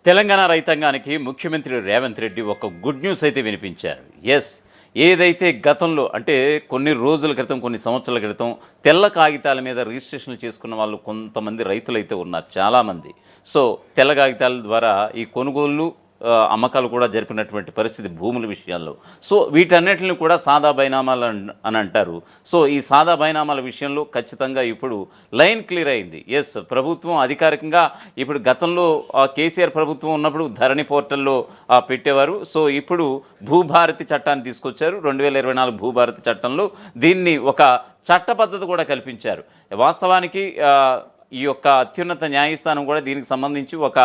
తెలంగాణ రైతాంగానికి ముఖ్యమంత్రి రేవంత్ రెడ్డి ఒక గుడ్ న్యూస్ అయితే వినిపించారు. ఎస్, ఏదైతే గతంలో అంటే కొన్ని రోజుల క్రితం, కొన్ని సంవత్సరాల క్రితం తెల్ల కాగితాల మీద రిజిస్ట్రేషన్లు చేసుకున్న వాళ్ళు కొంతమంది రైతులైతే ఉన్నారు, చాలామంది. సో తెల్ల కాగితాల ద్వారా ఈ కొనుగోళ్ళు అమ్మకాలు కూడా జరిపినటువంటి పరిస్థితి భూముల విషయాల్లో. సో వీటన్నిటిని కూడా సాదా బైనామాలు అని అంటారు. సో ఈ సాదా బైనామాల విషయంలో ఖచ్చితంగా ఇప్పుడు లైన్ క్లియర్ అయింది. ఎస్, ప్రభుత్వం అధికారికంగా ఇప్పుడు గతంలో కేసీఆర్ ప్రభుత్వం ఉన్నప్పుడు ధరణి పోర్టల్లో పెట్టేవారు. సో ఇప్పుడు భూభారతి చట్టాన్ని తీసుకొచ్చారు. 2024 భూభారతి చట్టంలో దీన్ని ఒక చట్టబద్ధత కూడా కల్పించారు. వాస్తవానికి ఈ యొక్క అత్యున్నత న్యాయస్థానం కూడా దీనికి సంబంధించి ఒక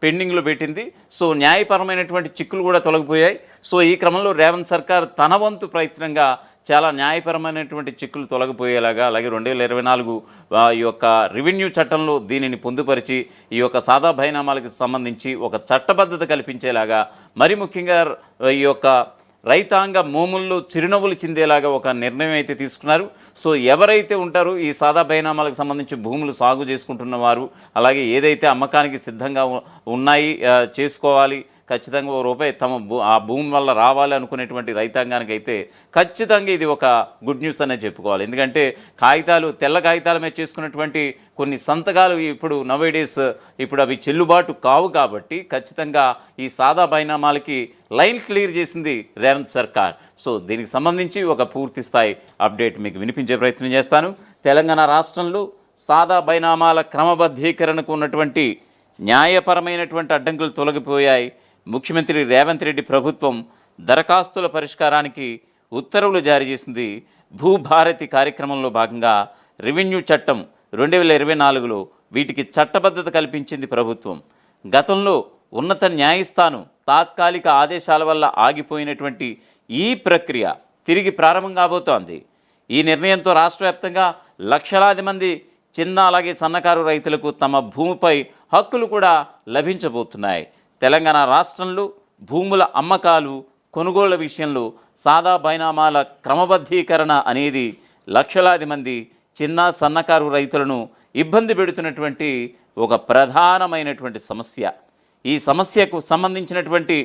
పెండింగ్లో పెట్టింది. సో న్యాయపరమైనటువంటి చిక్కులు కూడా తొలగిపోయాయి. సో ఈ క్రమంలో రేవంత్ సర్కార్ తన వంతు ప్రయత్నంగా చాలా న్యాయపరమైనటువంటి చిక్కులు తొలగిపోయేలాగా, అలాగే 2024 ఈ యొక్క రెవెన్యూ చట్టంలో దీనిని పొందుపరిచి ఈ యొక్క సాదా బైనామాలకు సంబంధించి ఒక చట్టబద్ధత కల్పించేలాగా, మరి ముఖ్యంగా ఈ యొక్క రైతాంగ మోముల్లో చిరునవ్వులు చిందేలాగా ఒక నిర్ణయం అయితే తీసుకున్నారు. సో ఎవరైతే ఉంటారో ఈ సాదా బైనామాలకు సంబంధించి భూములు సాగు చేసుకుంటున్న వారు, అలాగే ఏదైతే అమ్మకానికి సిద్ధంగా ఉన్నాయి చేసుకోవాలి, ఖచ్చితంగా ₹1 తమ ఆ భూమి వల్ల రావాలి అనుకునేటువంటి రైతాంగానికి అయితే ఖచ్చితంగా ఇది ఒక గుడ్ న్యూస్ అనే చెప్పుకోవాలి. ఎందుకంటే తెల్ల కాగితాల మీద చేసుకున్నటువంటి కొన్ని సంతకాలు ఇప్పుడు నవేడేస్ ఇప్పుడు అవి చెల్లుబాటు కావు. కాబట్టి ఖచ్చితంగా ఈ సాదా బైనామాలకి లైన్ క్లియర్ చేసింది రేవంత్ సర్కార్. సో దీనికి సంబంధించి ఒక పూర్తి స్థాయి అప్డేట్ మీకు వినిపించే ప్రయత్నం చేస్తాను. తెలంగాణ రాష్ట్రంలో సాదా బైనామాల క్రమబద్ధీకరణకు ఉన్నటువంటి న్యాయపరమైనటువంటి అడ్డంకులు తొలగిపోయాయి. ముఖ్యమంత్రి రేవంత్ రెడ్డి ప్రభుత్వం దరఖాస్తుల పరిష్కారానికి ఉత్తర్వులు జారీ చేసింది. భూభారతి కార్యక్రమంలో భాగంగా రెవెన్యూ చట్టం 2024లో వీటికి చట్టబద్ధత కల్పించింది ప్రభుత్వం. గతంలో ఉన్నత న్యాయస్థానం తాత్కాలిక ఆదేశాల వల్ల ఆగిపోయినటువంటి ఈ ప్రక్రియ తిరిగి ప్రారంభం కాబోతోంది. ఈ నిర్ణయంతో రాష్ట్ర వ్యాప్తంగా లక్షలాది మంది చిన్న అలాగే సన్నకారు రైతులకు తమ భూమిపై హక్కులు కూడా లభించబోతున్నాయి. తెలంగాణ రాష్ట్రంలో భూముల అమ్మకాలు, కొనుగోళ్ల విషయంలో సాదా బైనామాల క్రమబద్ధీకరణ అనేది లక్షలాది మంది చిన్న సన్నకారు రైతులను ఇబ్బంది పెడుతున్నటువంటి ఒక ప్రధానమైనటువంటి సమస్య. ఈ సమస్యకు సంబంధించినటువంటి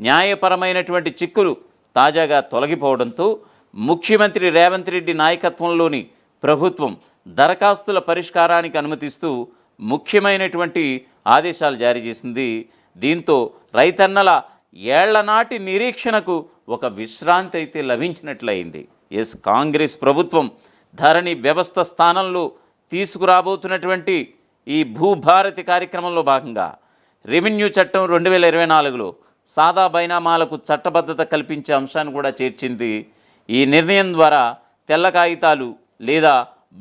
న్యాయపరమైనటువంటి చిక్కులు తాజాగా తొలగిపోవడంతో ముఖ్యమంత్రి రేవంత్ రెడ్డి నాయకత్వంలోని ప్రభుత్వం దరఖాస్తుల పరిష్కారానికి అనుమతిస్తూ ముఖ్యమైనటువంటి ఆదేశాలు జారీ చేసింది. దీంతో రైతన్నల ఏళ్లనాటి నిరీక్షణకు ఒక విశ్రాంతి అయితే లభించినట్లయింది. ఎస్, కాంగ్రెస్ ప్రభుత్వం ధరణి వ్యవస్థ స్థానంలో తీసుకురాబోతున్నటువంటి ఈ భూభారతి కార్యక్రమంలో భాగంగా రెవెన్యూ చట్టం 2024లో సాదా బైనామాలకు చట్టబద్ధత కల్పించే అంశాన్ని కూడా చేర్చింది. ఈ నిర్ణయం ద్వారా తెల్ల కాగితాలు లేదా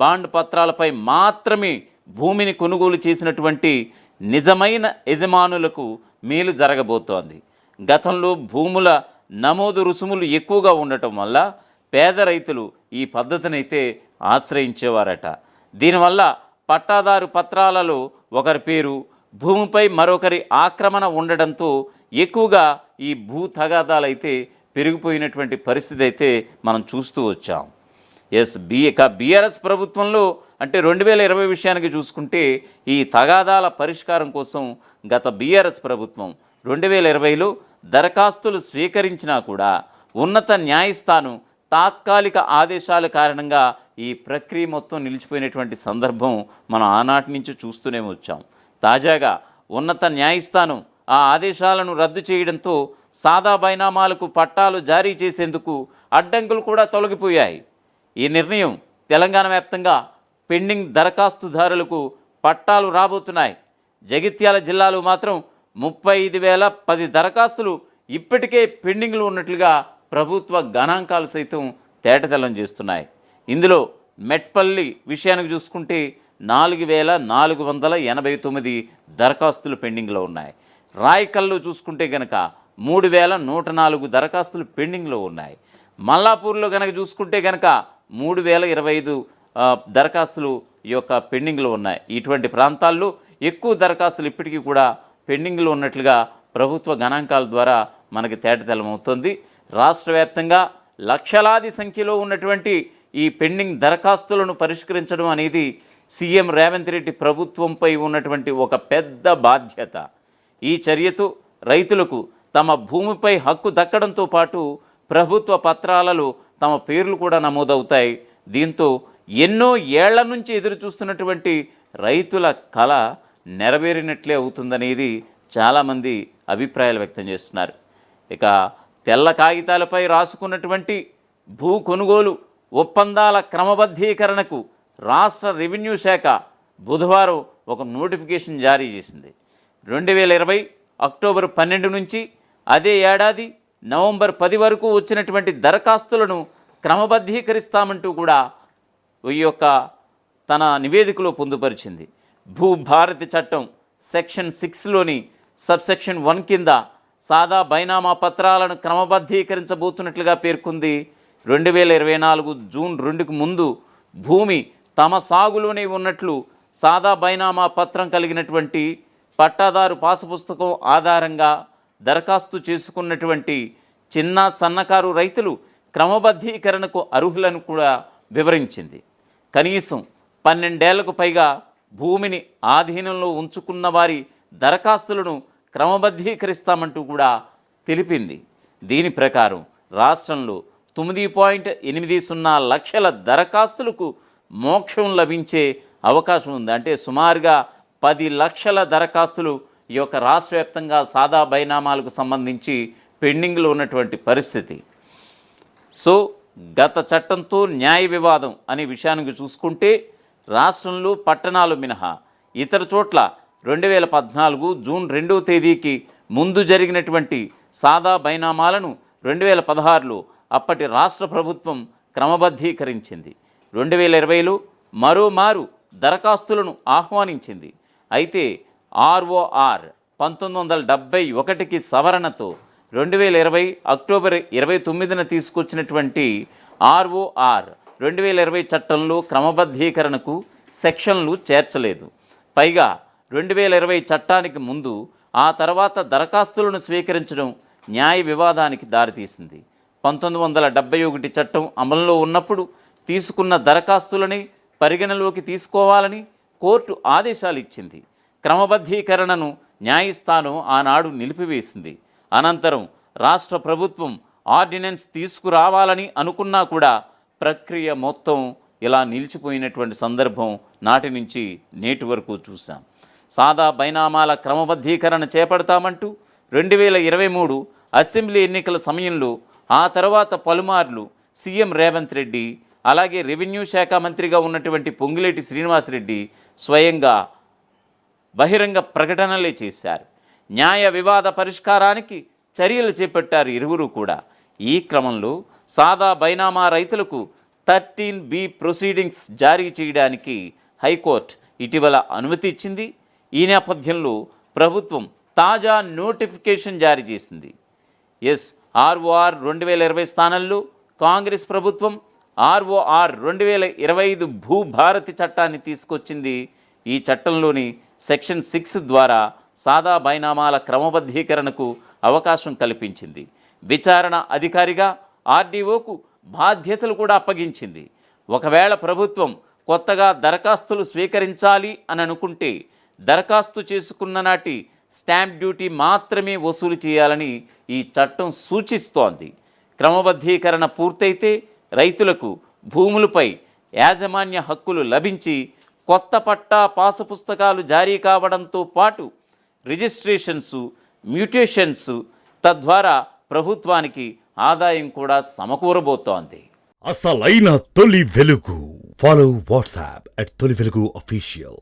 బాండ్ పత్రాలపై మాత్రమే భూమిని కొనుగోలు చేసినటువంటి నిజమైన యజమానులకు మేలు జరగబోతోంది. గతంలో భూముల నమోదు రుసుములు ఎక్కువగా ఉండటం వల్ల పేద రైతులు ఈ పద్ధతినైతే ఆశ్రయించేవారట. దీనివల్ల పట్టాదారు పత్రాలలో ఒకరి పేరు, భూమిపై మరొకరి ఆక్రమణ ఉండడంతో ఎక్కువగా ఈ భూ తగాదాలైతే పెరిగిపోయినటువంటి పరిస్థితి అయితే మనం చూస్తూ వచ్చాం. ఎస్, బీఆర్ఎస్ ప్రభుత్వంలో అంటే 2020 విషయానికి చూసుకుంటే ఈ తగాదాల పరిష్కారం కోసం గత బీఆర్ఎస్ ప్రభుత్వం 2020లో దరఖాస్తులు స్వీకరించినా కూడా ఉన్నత న్యాయస్థానం తాత్కాలిక ఆదేశాల కారణంగా ఈ ప్రక్రియ మొత్తం నిలిచిపోయినటువంటి సందర్భం మనం ఆనాటి నుంచి చూస్తూనే వచ్చాం. తాజాగా ఉన్నత న్యాయస్థానం ఆ ఆదేశాలను రద్దు చేయడంతో సాదా బైనామాలకు పట్టాలు జారీ చేసేందుకు అడ్డంకులు కూడా తొలగిపోయాయి. ఈ నిర్ణయం తెలంగాణ వ్యాప్తంగా పెండింగ్ దరఖాస్తుదారులకు పట్టాలు రాబోతున్నాయి. జగిత్యాల జిల్లాలో మాత్రం 35,010 దరఖాస్తులు ఇప్పటికే పెండింగ్లో ఉన్నట్లుగా ప్రభుత్వ గణాంకాలు సైతం తేటతెల్లం చేస్తున్నాయి. ఇందులో మెట్పల్లి విషయానికి చూసుకుంటే 4,489 దరఖాస్తులు పెండింగ్లో ఉన్నాయి. రాయకల్లో చూసుకుంటే కనుక 3,104 దరఖాస్తులు పెండింగ్లో ఉన్నాయి. మల్లాపూర్లో కనుక చూసుకుంటే కనుక 3,025 దరఖాస్తులు ఈ యొక్క పెండింగ్లో ఉన్నాయి. ఇటువంటి ప్రాంతాల్లో ఎక్కువ దరఖాస్తులు ఇప్పటికీ కూడా పెండింగ్లో ఉన్నట్లుగా ప్రభుత్వ గణాంకాల ద్వారా మనకి తేటతెల్లమవుతుంది. రాష్ట్ర వ్యాప్తంగా లక్షలాది సంఖ్యలో ఉన్నటువంటి ఈ పెండింగ్ దరఖాస్తులను పరిష్కరించడం అనేది సీఎం రేవంత్ రెడ్డి ప్రభుత్వంపై ఉన్నటువంటి ఒక పెద్ద బాధ్యత. ఈ చర్యతో రైతులకు తమ భూమిపై హక్కు దక్కడంతో పాటు ప్రభుత్వ పత్రాలలో తమ పేర్లు కూడా నమోదవుతాయి. దీంతో ఎన్నో ఏళ్ల నుంచి ఎదురు చూస్తున్నటువంటి రైతుల కళ నెరవేరినట్లే అవుతుందనేది చాలామంది అభిప్రాయాలు వ్యక్తం చేస్తున్నారు. ఇక తెల్ల కాగితాలపై రాసుకున్నటువంటి భూ కొనుగోలు ఒప్పందాల క్రమబద్ధీకరణకు రాష్ట్ర రెవెన్యూ శాఖ బుధవారం ఒక నోటిఫికేషన్ జారీ చేసింది. 2020 అక్టోబర్ 12 నుంచి అదే ఏడాది నవంబర్ 10 వరకు వచ్చినటువంటి దరఖాస్తులను క్రమబద్ధీకరిస్తామంటూ కూడా ఈ యొక్క తన నివేదికలో పొందుపరిచింది. భూభారతి చట్టం సెక్షన్ 6లోని సబ్సెక్షన్ 1 కింద సాదా బైనామా పత్రాలను క్రమబద్ధీకరించబోతున్నట్లుగా పేర్కొంది. 2024 జూన్ 2కు ముందు భూమి తమ సాగులోనే ఉన్నట్లు సాదా బైనామా పత్రం కలిగినటువంటి పట్టాదారు పాసుపుస్తకం ఆధారంగా దరఖాస్తు చేసుకున్నటువంటి చిన్న సన్నకారు రైతులు క్రమబద్ధీకరణకు అర్హులను కూడా వివరించింది. కనీసం 12 ఏళ్లకు పైగా భూమిని ఆధీనంలో ఉంచుకున్న వారి దరఖాస్తులను క్రమబద్ధీకరిస్తామంటూ కూడా తెలిపింది. దీని ప్రకారం రాష్ట్రంలో 9.80 లక్షల దరఖాస్తులకు మోక్షం లభించే అవకాశం ఉంది. అంటే సుమారుగా 10 లక్షల దరఖాస్తులు ఈ యొక్క రాష్ట్ర వ్యాప్తంగా సాదా బైనామాలకు సంబంధించి పెండింగ్లో ఉన్నటువంటి పరిస్థితి. సో గత చట్టంతో న్యాయ వివాదం అనే విషయానికి చూసుకుంటే రాష్ట్రంలో పట్టణాలు మినహా ఇతర చోట్ల 2014 జూన్ 2వ తేదీకి ముందు జరిగినటువంటి సాదా బైనామాలను 2016లో అప్పటి రాష్ట్ర ప్రభుత్వం క్రమబద్ధీకరించింది. 2020లో మరోమారు దరఖాస్తులను ఆహ్వానించింది. అయితే ROR 1971కి సవరణతో 2020 అక్టోబర్ 29న తీసుకొచ్చినటువంటి ROR 2020 చట్టంలో క్రమబద్ధీకరణకు సెక్షన్లు చేర్చలేదు. పైగా 2020 చట్టానికి ముందు ఆ తర్వాత దరఖాస్తులను స్వీకరించడం న్యాయ వివాదానికి దారితీసింది. 1971 చట్టం అమలులో ఉన్నప్పుడు తీసుకున్న దరఖాస్తులని పరిగణలోకి తీసుకోవాలని కోర్టు ఆదేశాలు ఇచ్చింది. క్రమబద్ధీకరణను న్యాయస్థానం ఆనాడు నిలిపివేసింది. అనంతరం రాష్ట్ర ప్రభుత్వం ఆర్డినెన్స్ తీసుకురావాలని అనుకున్నా కూడా ప్రక్రియ మొత్తం ఇలా నిలిచిపోయినటువంటి సందర్భం నాటి నుంచి నేటి వరకు చూసాం. సాదా బైనామాల క్రమబద్ధీకరణ చేపడతామంటూ 2023 అసెంబ్లీ ఎన్నికల సమయంలో ఆ తర్వాత పలుమార్లు సీఎం రేవంత్ రెడ్డి అలాగే రెవెన్యూ శాఖ మంత్రిగా ఉన్నటువంటి పొంగులేటి శ్రీనివాసరెడ్డి స్వయంగా బహిరంగ ప్రకటనలే చేశారు. న్యాయ వివాద పరిష్కారానికి చర్యలు చేపట్టారు ఇరువురు కూడా. ఈ క్రమంలో సాదా బైనామా రైతులకు 13B ప్రొసీడింగ్స్ జారీ చేయడానికి హైకోర్టు ఇటీవల అనుమతి ఇచ్చింది. ఈ నేపథ్యంలో ప్రభుత్వం తాజా నోటిఫికేషన్ జారీ చేసింది. ROR 2020 స్థానంలో కాంగ్రెస్ ప్రభుత్వం ROR 2025 భూభారతి చట్టాన్ని తీసుకొచ్చింది. ఈ చట్టంలోని సెక్షన్ 6 ద్వారా సాదా బైనామాల క్రమబద్ధీకరణకు అవకాశం కల్పించింది. విచారణ అధికారిగా RDOకు బాధ్యతలు కూడా అప్పగించింది. ఒకవేళ ప్రభుత్వం కొత్తగా దరఖాస్తులు స్వీకరించాలి అని అనుకుంటే దరఖాస్తు చేసుకున్న నాటి స్టాంప్ డ్యూటీ మాత్రమే వసూలు చేయాలని ఈ చట్టం సూచిస్తోంది. క్రమబద్ధీకరణ పూర్తయితే రైతులకు భూములపై యాజమాన్య హక్కులు లభించి కొత్త పట్టా పాసు పుస్తకాలు జారీ కావడంతో పాటు రిజిస్ట్రేషన్స్, మ్యూటేషన్స్, తద్వారా ప్రభుత్వానికి ఆదాయం కూడా సమకూరబోతోంది. అసలైన తొలి వెలుగు. ఫాలో వాట్సాప్ @తొలి వెలుగు అఫీషియల్.